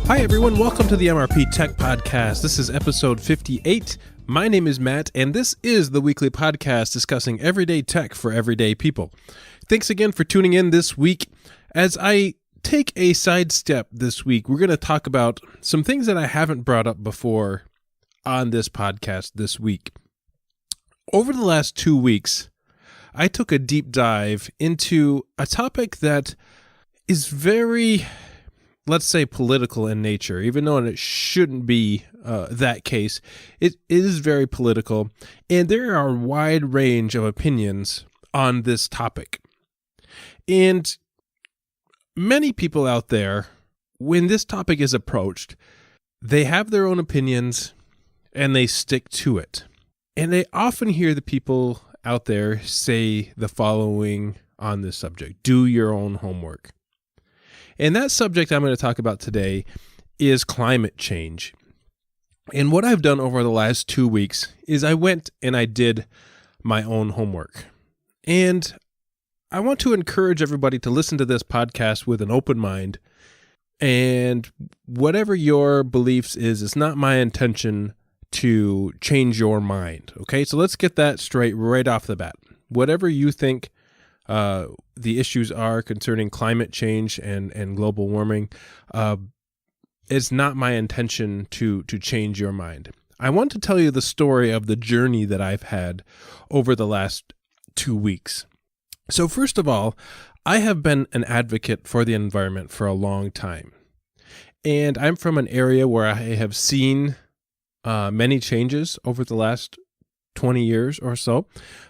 Hi, everyone. Welcome to the MrpTech Podcast. This is episode 58. My name is Matt, and this is the weekly podcast discussing everyday tech for everyday people. Thanks again for tuning in this week. As I take a sidestep this week, we're going to talk about some things that I haven't brought up before on this podcast this week. Over the last 2 weeks, I took a deep dive into a topic that is very, let's say, political in nature. Even though it shouldn't be that case, it is very political, and there are a wide range of opinions on this topic. And many people out there, when this topic is approached, they have their own opinions and they stick to it. And I often hear the people out there say the following on this subject: do your own homework. And that subject I'm going to talk about today is climate change. And what I've done over the last 2 weeks is I went and I did my own homework. And I want to encourage everybody to listen to this podcast with an open mind. And whatever your beliefs is, it's not my intention to change your mind. Okay, so let's get that straight right off the bat. Whatever you think the issues are concerning climate change and global warming, it's not my intention to change your mind. I want to tell you the story of the journey that I've had over the last 2 weeks. So first of all, I have been an advocate for the environment for a long time. And I'm from an area where I have seen many changes over the last 20 years or so.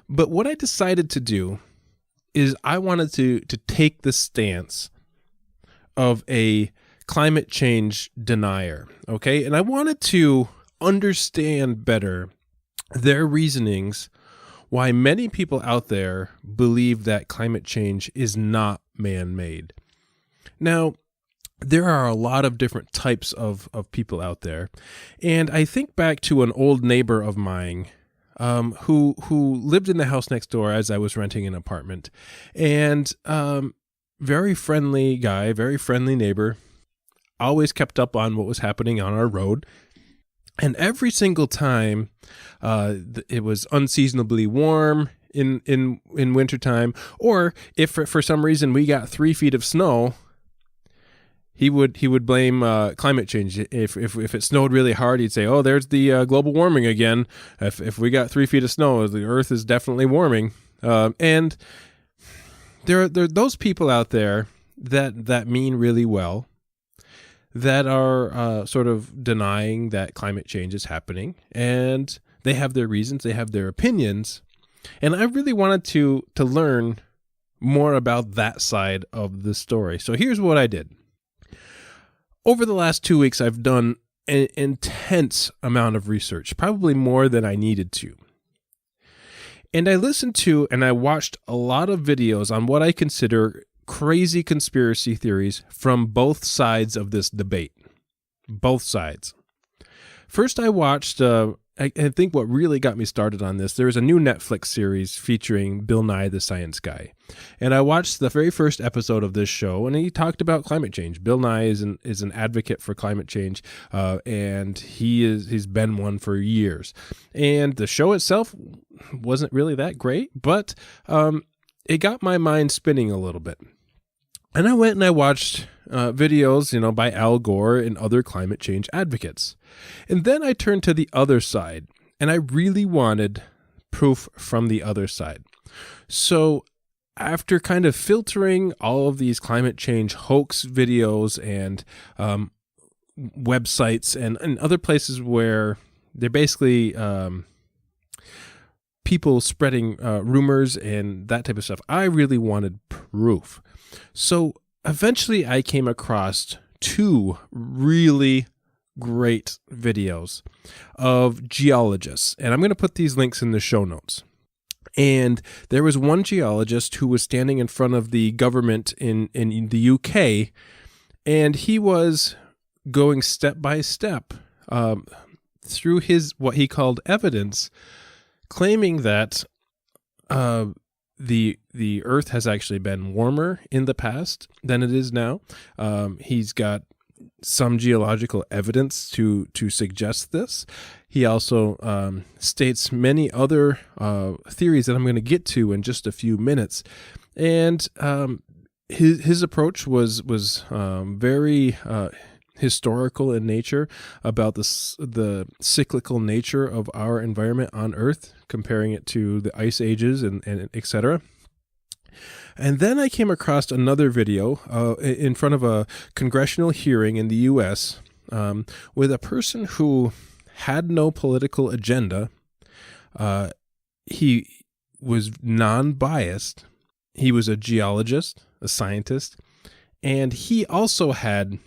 But what I decided to do is I wanted to take the stance of a climate change denier, okay? And I wanted to understand better their reasonings why many people out there believe that climate change is not man-made. Now, there are a lot of different types of people out there, and I think back to an old neighbor of mine who lived in the house next door as I was renting an apartment, and very friendly guy, very friendly neighbor, always kept up on what was happening on our road. And every single time it was unseasonably warm in wintertime, or if for some reason we got 3 feet of snow, he would blame climate change. If it snowed really hard, he'd say, "Oh, there's the global warming again. If we got 3 feet of snow, the Earth is definitely warming." And there are those people out there that mean really well, that are sort of denying that climate change is happening, and they have their reasons, they have their opinions, and I really wanted to learn more about that side of the story. So here's what I did. Over the last 2 weeks, I've done an intense amount of research, probably more than I needed to. And I listened to and I watched a lot of videos on what I consider crazy conspiracy theories from both sides of this debate. Both sides. First, I watched, I think what really got me started on this, there's a new Netflix series featuring Bill Nye the Science Guy. And I watched the very first episode of this show, and he talked about climate change. Bill Nye is an advocate for climate change, and he's been one for years. And the show itself wasn't really that great, but it got my mind spinning a little bit. And I went and I watched videos, by Al Gore and other climate change advocates. And then I turned to the other side, and I really wanted proof from the other side. So after kind of filtering all of these climate change hoax videos and websites and other places where they're basically people spreading rumors and that type of stuff, I really wanted proof. So eventually I came across 2 really great videos of geologists, and I'm going to put these links in the show notes. And there was one geologist who was standing in front of the government in the UK, and he was going step by step through what he called evidence, claiming that the Earth has actually been warmer in the past than it is now. He's got some geological evidence to suggest this. He also states many other theories that I'm going to get to in just a few minutes. And his approach was very historical in nature about the cyclical nature of our environment on Earth, comparing it to the ice ages and et cetera. And then I came across another video in front of a congressional hearing in the U.S. With a person who had no political agenda. He was non-biased. He was a geologist, a scientist, and he also had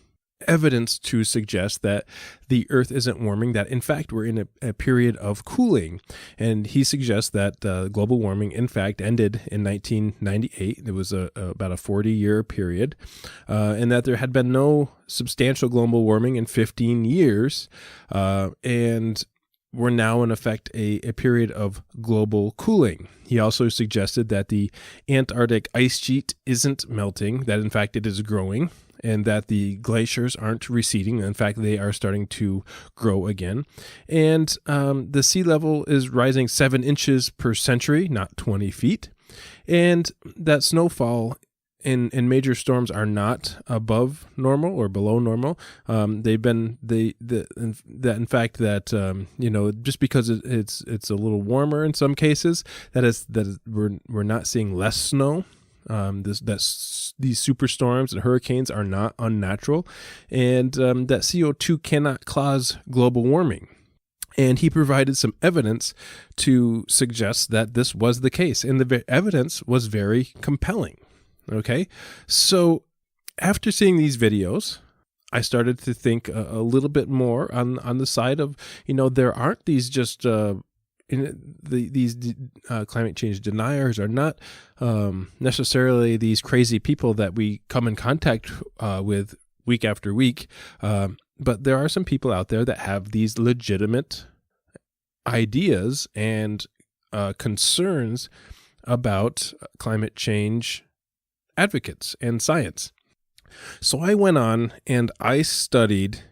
evidence to suggest that the Earth isn't warming, that in fact we're in a period of cooling. And he suggests that global warming in fact ended in 1998. It was about a 40-year period, and that there had been no substantial global warming in 15 years, and we're now in effect a period of global cooling. He also suggested that the Antarctic ice sheet isn't melting, that in fact it is growing, and that the glaciers aren't receding. In fact, they are starting to grow again. And the sea level is rising 7 inches per century, not 20 feet. And that snowfall in major storms are not above normal or below normal. They've been in fact just because it's a little warmer in some cases, we're not seeing less snow. These superstorms and hurricanes are not unnatural, and that CO2 cannot cause global warming. And he provided some evidence to suggest that this was the case, and the evidence was very compelling. Okay, so after seeing these videos, I started to think a little bit more on the side of, there aren't these just these climate change deniers are not necessarily these crazy people that we come in contact with week after week, but there are some people out there that have these legitimate ideas and concerns about climate change advocates and science. So I went on and I studied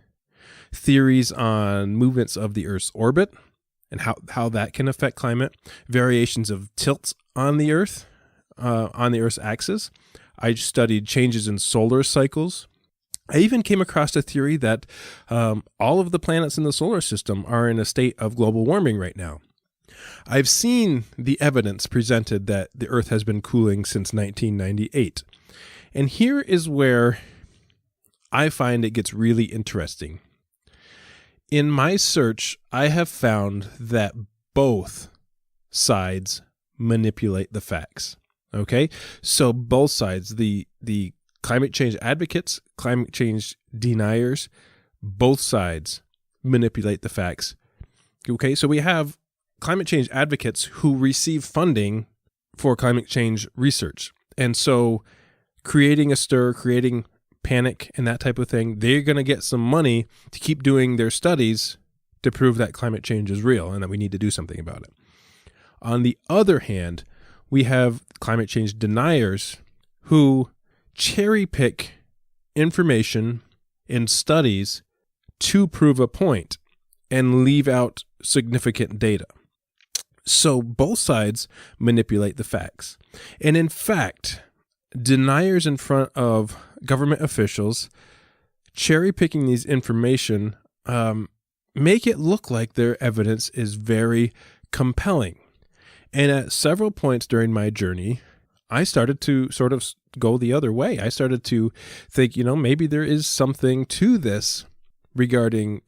theories on movements of the Earth's orbit and how that can affect climate, variations of tilt on the Earth's axis. I studied changes in solar cycles. I even came across a theory that all of the planets in the solar system are in a state of global warming right now. I've seen the evidence presented that the Earth has been cooling since 1998. And here is where I find it gets really interesting. In my search, I have found that both sides manipulate the facts. Okay? So both sides, the climate change advocates, climate change deniers, both sides manipulate the facts. Okay? So we have climate change advocates who receive funding for climate change research. And so creating a stir, creating panic and that type of thing, they're going to get some money to keep doing their studies to prove that climate change is real and that we need to do something about it. On the other hand, we have climate change deniers who cherry pick information in studies to prove a point and leave out significant data. So both sides manipulate the facts. And in fact, deniers in front of government officials cherry picking these information make it look like their evidence is very compelling. And at several points during my journey, I started to sort of go the other way. I started to think, maybe there is something to this regarding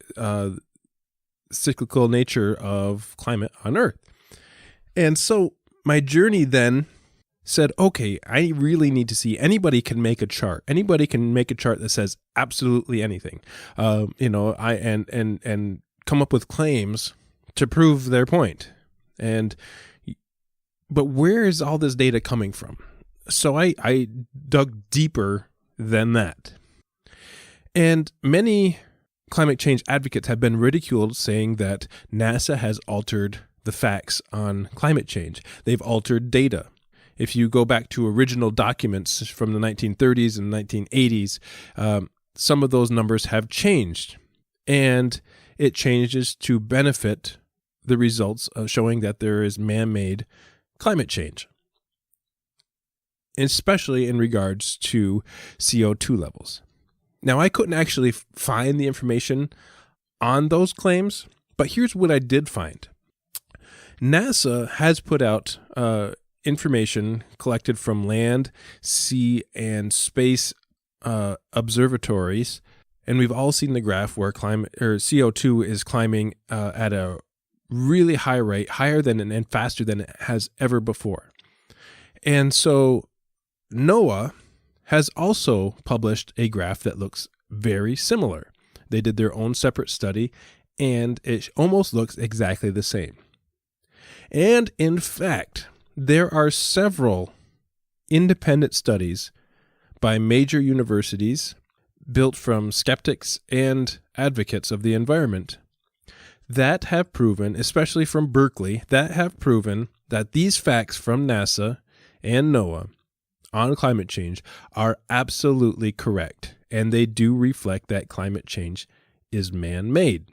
cyclical nature of climate on Earth. And so my journey then said, okay, I really need to see, anybody can make a chart. Anybody can make a chart that says absolutely anything, and come up with claims to prove their point. But where is all this data coming from? So I dug deeper than that. And many climate change advocates have been ridiculed, saying that NASA has altered the facts on climate change. They've altered data. If you go back to original documents from the 1930s and 1980s, some of those numbers have changed, and it changes to benefit the results of showing that there is man-made climate change, especially in regards to CO2 levels. Now, I couldn't actually find the information on those claims, but here's what I did find. NASA has put out information collected from land, sea, and space observatories, and we've all seen the graph where CO2 is climbing at a really high rate, higher than and faster than it has ever before. And so NOAA has also published a graph that looks very similar. They did their own separate study, and it almost looks exactly the same. And in fact, there are several independent studies by major universities built from skeptics and advocates of the environment that have proven, especially from Berkeley, that have proven that these facts from NASA and NOAA on climate change are absolutely correct, and they do reflect that climate change is man-made.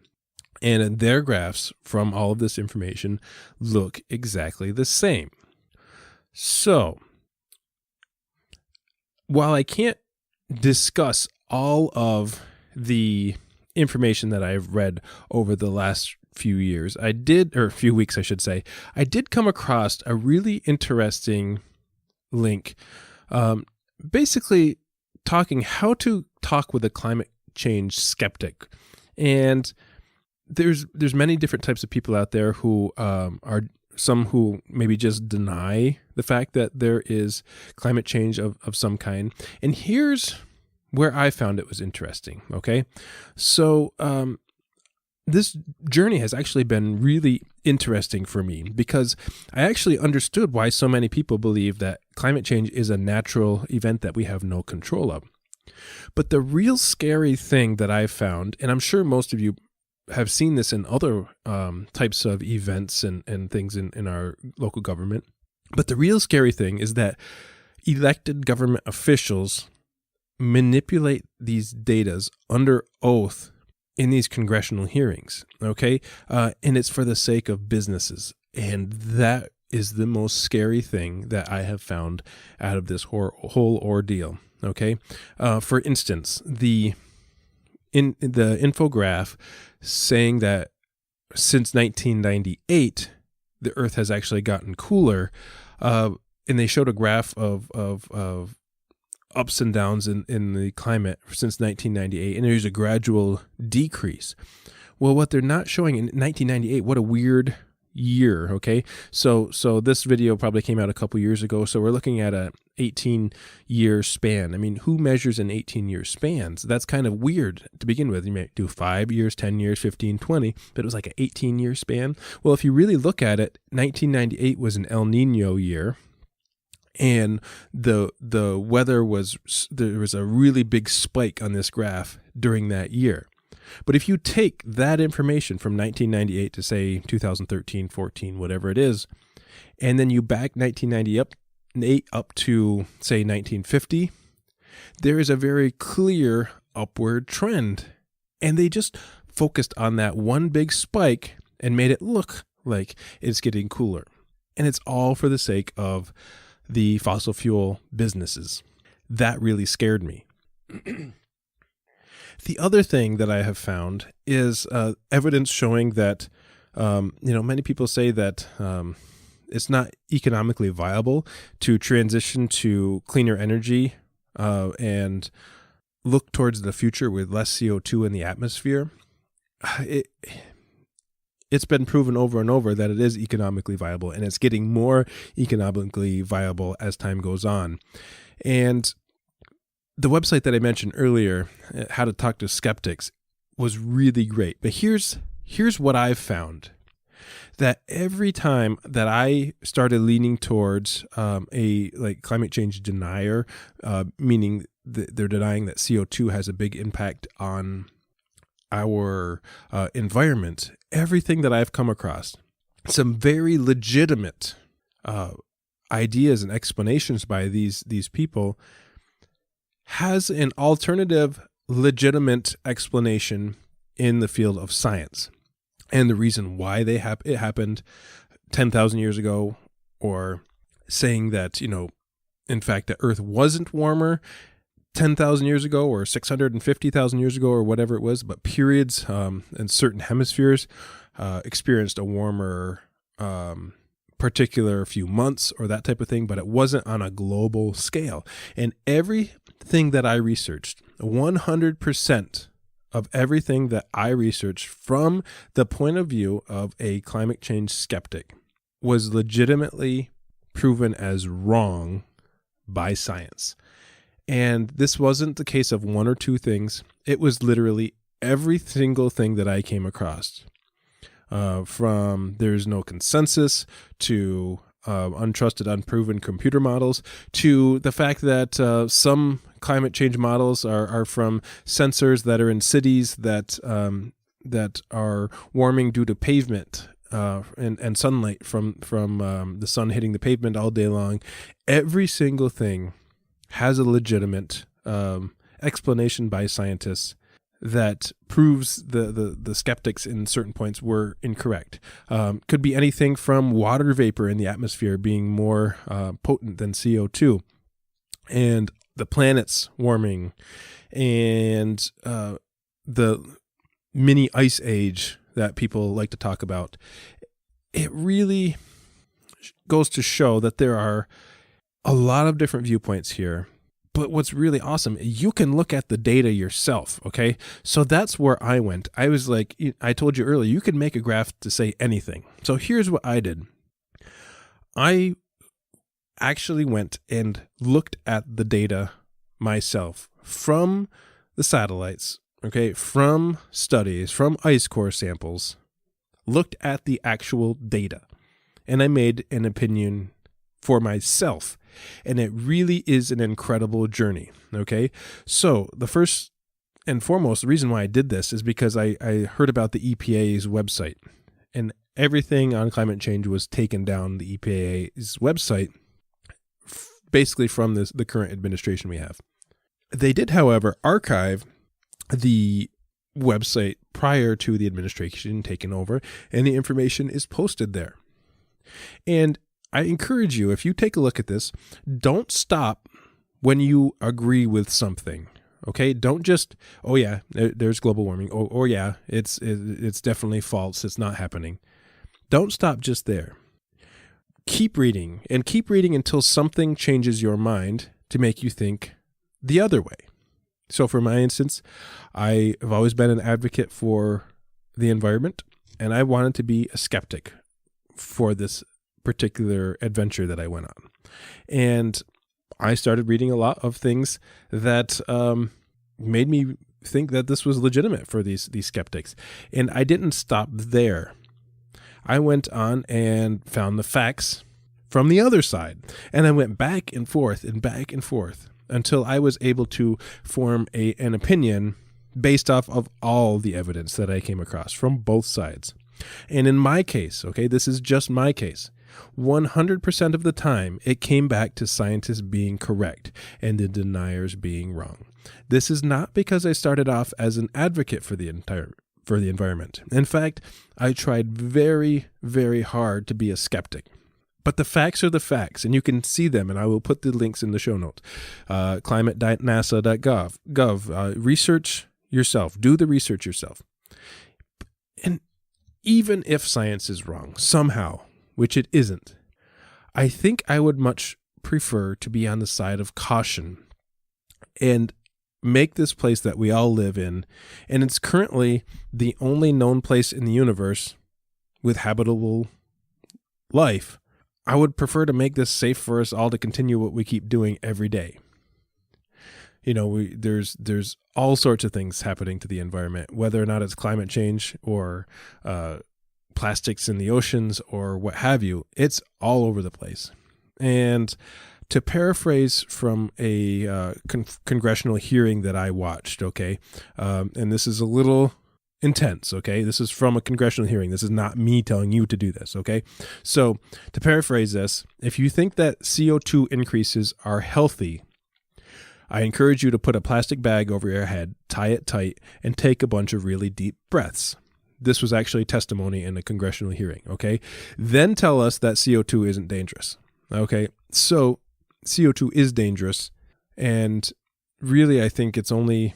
And their graphs from all of this information look exactly the same. So, while I can't discuss all of the information that I've read over the last few years, few weeks, I should say, I did come across a really interesting link, basically talking how to talk with a climate change skeptic. And there's many different types of people out there who are some who maybe just deny the fact that there is climate change of some kind. And here's where I found it was interesting, okay? So this journey has actually been really interesting for me because I actually understood why so many people believe that climate change is a natural event that we have no control of. But the real scary thing that I've found, and I'm sure most of you have seen this in other types of events and things in our local government, but the real scary thing is that elected government officials manipulate these datas under oath in these congressional hearings, okay? And it's for the sake of businesses. And that is the most scary thing that I have found out of this whole ordeal, okay? For instance, the infograph saying that since 1998, the Earth has actually gotten cooler, and they showed a graph of ups and downs in the climate since 1998, and there's a gradual decrease. Well, what they're not showing in 1998, what a weird year, okay? So this video probably came out a couple years ago, so we're looking at a 18-year span. I mean, who measures in 18-year spans? That's kind of weird to begin with. You may do 5 years, 10 years, 15, 20, but it was like an 18-year span. Well, if you really look at it, 1998 was an El Nino year, and the weather there was a really big spike on this graph during that year. But if you take that information from 1998 to say 2013, 14, whatever it is, and then you back 1998 up to say 1950, there is a very clear upward trend. And they just focused on that one big spike and made it look like it's getting cooler. And it's all for the sake of the fossil fuel businesses. That really scared me. The other thing that I have found is evidence showing that, many people say that it's not economically viable to transition to cleaner energy and look towards the future with less CO2 in the atmosphere. It's been proven over and over that it is economically viable, and it's getting more economically viable as time goes on. And the website that I mentioned earlier, How to Talk to Skeptics, was really great. But here's what I've found. That every time that I started leaning towards a climate change denier, meaning they're denying that CO2 has a big impact on our environment, everything that I've come across, some very legitimate ideas and explanations by these people, has an alternative legitimate explanation in the field of science. And the reason why it happened 10,000 years ago, or saying that, in fact, the Earth wasn't warmer 10,000 years ago or 650,000 years ago or whatever it was, but periods in certain hemispheres experienced a warmer particular few months or that type of thing, but it wasn't on a global scale. And everything that I researched, 100% of everything that I researched from the point of view of a climate change skeptic was legitimately proven as wrong by science. And this wasn't the case of one or two things. It was literally every single thing that I came across. From there's no consensus to untrusted, unproven computer models, to the fact that some climate change models are from sensors that are in cities that are warming due to pavement and sunlight from the sun hitting the pavement all day long. Every single thing has a legitimate explanation by scientists that proves the skeptics in certain points were incorrect. Could be anything from water vapor in the atmosphere being more potent than CO2, and the planet's warming, and the mini ice age that people like to talk about. It really goes to show that there are a lot of different viewpoints here. But what's really awesome, you can look at the data yourself, okay? So that's where I went. I was like, I told you earlier, you can make a graph to say anything. So here's what I did. I actually went and looked at the data myself from the satellites, okay, from studies, from ice core samples, looked at the actual data, and I made an opinion for myself. And it really is an incredible journey, okay? So the first and foremost, the reason why I did this is because I heard about the EPA's website, and everything on climate change was taken down the EPA's website, basically from the current administration we have. They did, however, archive the website prior to the administration taking over, and the information is posted there. And I encourage you, if you take a look at this, don't stop when you agree with something, okay? Don't just, oh yeah, there's global warming, or yeah, it's definitely false, it's not happening. Don't stop just there. Keep reading, and keep reading until something changes your mind to make you think the other way. So for my instance, I have always been an advocate for the environment, and I wanted to be a skeptic for this particular adventure that I went on. And I started reading a lot of things that made me think that this was legitimate for these skeptics. And I didn't stop there. I went on and found the facts from the other side. And I went back and forth until I was able to form an opinion based off of all the evidence that I came across from both sides. And in my case, okay, this is just my case, 100% of the time, it came back to scientists being correct and the deniers being wrong. This is not because I started off as an advocate for the environment. In fact, I tried very, very hard to be a skeptic. But the facts are the facts, and you can see them, and I will put the links in the show notes. Climate.nasa.gov. Research yourself. Do the research yourself. And even if science is wrong, somehow, which it isn't, I think I would much prefer to be on the side of caution and make this place that we all live in, and it's currently the only known place in the universe with habitable life. I would prefer to make this safe for us all to continue what we keep doing every day. There's all sorts of things happening to the environment, whether or not it's climate change or plastics in the oceans or what have you. It's all over the place. And to paraphrase from a congressional hearing that I watched, okay, and this is a little intense, okay? This is from a congressional hearing. This is not me telling you to do this, okay? So to paraphrase this, if you think that CO2 increases are healthy, I encourage you to put a plastic bag over your head, tie it tight, and take a bunch of really deep breaths. This was actually testimony in a congressional hearing, okay? Then tell us that CO2 isn't dangerous, okay? So CO2 is dangerous, and really I think it's only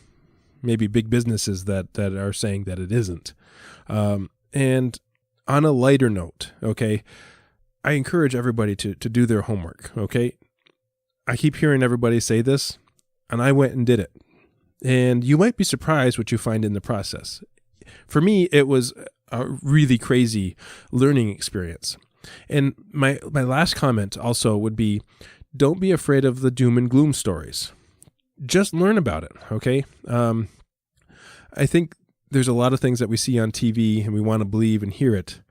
maybe big businesses that are saying that it isn't. And on a lighter note, okay, I encourage everybody to do their homework, okay? I keep hearing everybody say this, and I went and did it. And you might be surprised what you find in the process. For me, it was a really crazy learning experience. And my last comment also would be, don't be afraid of the doom and gloom stories. Just learn about it, okay? I think there's a lot of things that we see on TV and we want to believe and hear it.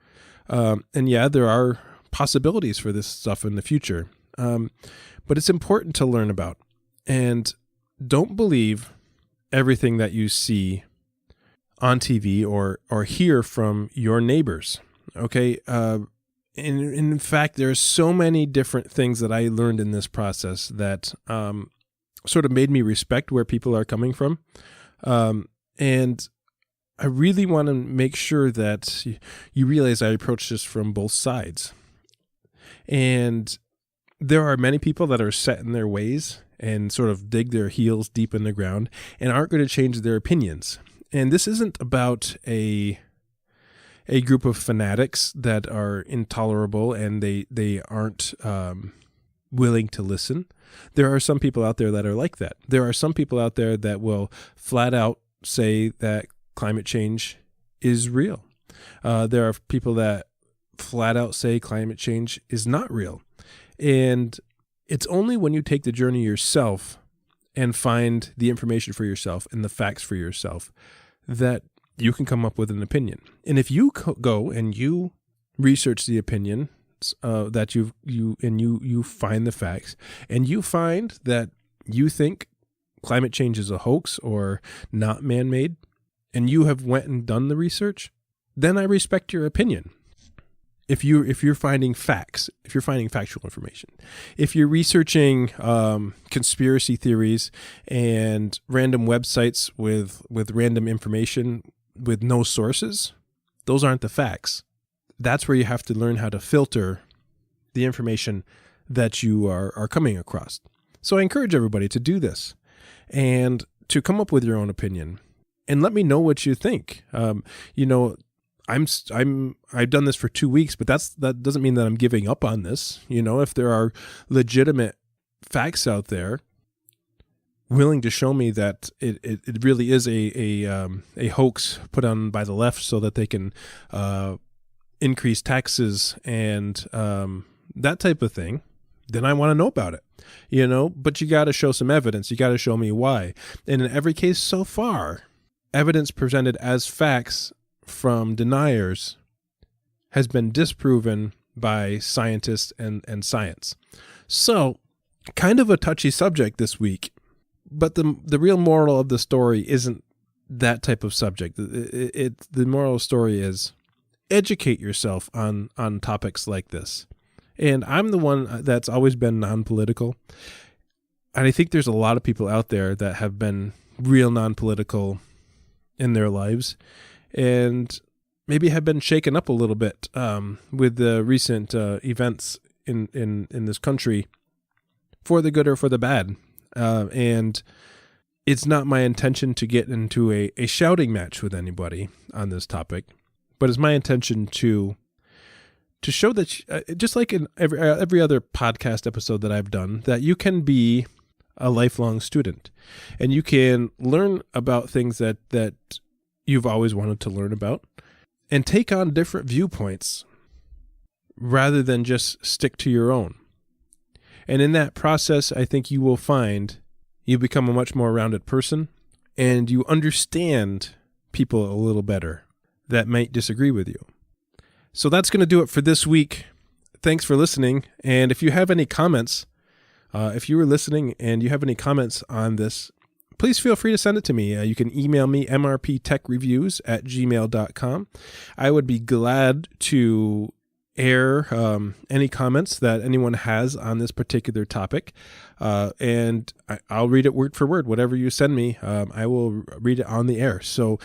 And yeah, there are possibilities for this stuff in the future. But it's important to learn about. And don't believe everything that you see on TV or hear from your neighbors, okay? In fact, there are so many different things that I learned in this process that sort of made me respect where people are coming from. And I really want to make sure that you realize I approach this from both sides. And there are many people that are set in their ways and sort of dig their heels deep in the ground and aren't going to change their opinions. And this isn't about a group of fanatics that are intolerable and they aren't willing to listen. There are some people out there that are like that. There are some people out there that will flat out say that climate change is real. There are people that flat out say climate change is not real. And it's only when you take the journey yourself and find the information for yourself and the facts for yourself that you can come up with an opinion. And if you go and you research the opinion that you find the facts, and you find that you think climate change is a hoax or not man-made, and you have went and done the research, then I respect your opinion. If you're finding facts, if you're finding factual information, if you're researching conspiracy theories and random websites with random information with no sources, those aren't the facts. That's where you have to learn how to filter the information that you are coming across. So I encourage everybody to do this and to come up with your own opinion and let me know what you think. I've done this for 2 weeks, but that doesn't mean that I'm giving up on this. If there are legitimate facts out there willing to show me that it really is a hoax put on by the left so that they can increase taxes and that type of thing, then I want to know about it. But you got to show some evidence. You got to show me why. And in every case so far, evidence presented as facts from deniers has been disproven by scientists and science. So, kind of a touchy subject this week, but the real moral of the story isn't that type of subject. The moral story is educate yourself on topics like this. And I'm the one that's always been non-political. And I think there's a lot of people out there that have been real non-political in their lives and maybe have been shaken up a little bit with the recent events in this country, for the good or for the bad. And it's not my intention to get into a shouting match with anybody on this topic, but it's my intention to show that, just like in every other podcast episode that I've done, that you can be a lifelong student and you can learn about things that you've always wanted to learn about and take on different viewpoints rather than just stick to your own. And in that process, I think you will find you become a much more rounded person and you understand people a little better that might disagree with you. So that's going to do it for this week. Thanks for listening. And if you have any comments, if you were listening and you have any comments on this, please feel free to send it to me. You can email me, mrptechreviews@gmail.com. I would be glad to air any comments that anyone has on this particular topic, and I'll read it word for word. Whatever you send me, I will read it on the air. So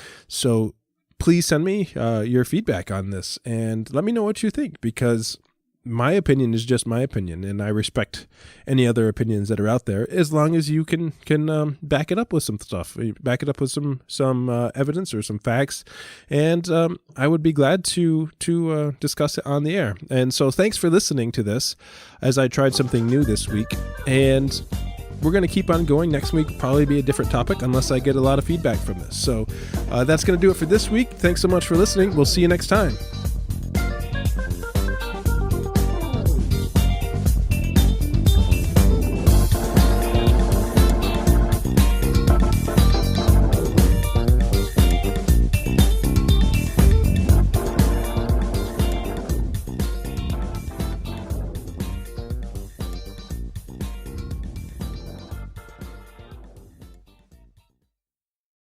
please send me your feedback on this and let me know what you think, because my opinion is just my opinion, and I respect any other opinions that are out there, as long as you can back it up with some stuff, back it up with some evidence or some facts, and I would be glad to discuss it on the air. And so thanks for listening to this, as I tried something new this week, and we're going to keep on going. Next week probably be a different topic, unless I get a lot of feedback from this. So that's going to do it for this week. Thanks so much for listening. We'll see you next time.